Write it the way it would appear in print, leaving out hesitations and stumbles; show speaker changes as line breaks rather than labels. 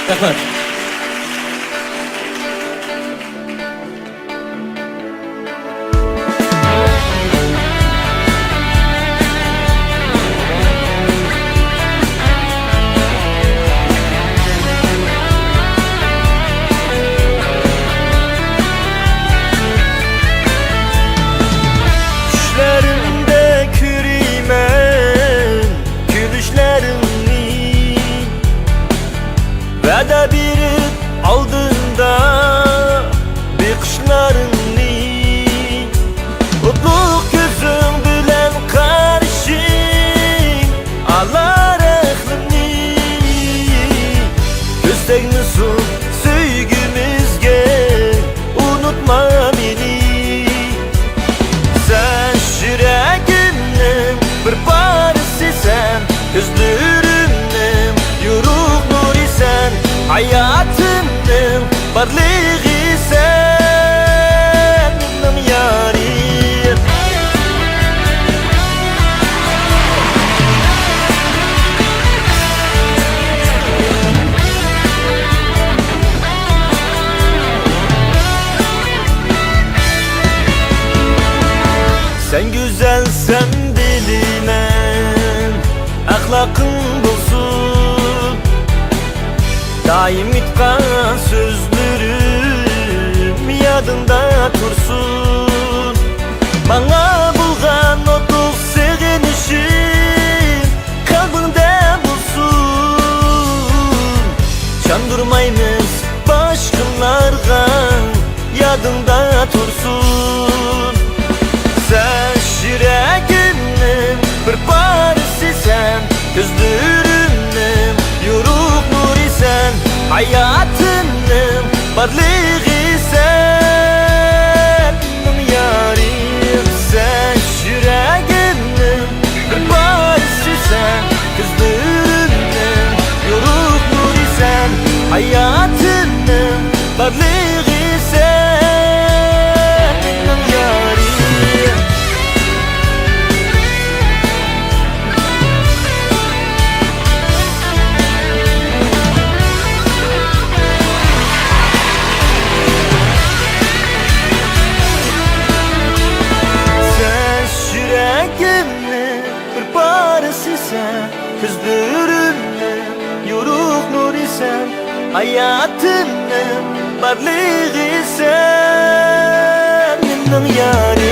Rahmat.
Düşlerimde kürüymen gülüşlerini ve de biri aldığında bakışlarını mutluluk gözüm bilen karşı alar aklını göstermiyorsun sevgimizge unutma beni. Sen yüreğimnin bir parçası sen, gözlerimnin yoruk nuru sen, hayatımın varlığı sen, benim yarim. Sen güzelsen dilimem, ahlakın bulsun, daim itkan sözlerim yadında tursun. Bana bulgan otluk sevginişim kalbinde bulsun. Çandırmayımız başkalarga yadında tursun. Sen yüreğimnin bir parçası sen, gözlerimnin yoruk nuru sen, hayatımın varlığı sen, benim yarim. Sen yüreğimnin bir parçası sen, gözlerimnin yoruk nuru sen, hayatımın varlığı sen, benim yarim. Yüreğimnin bir parçası sen, gözlerimnin yoruk nuru sen, hayatımın varlığı sen, benim yarim.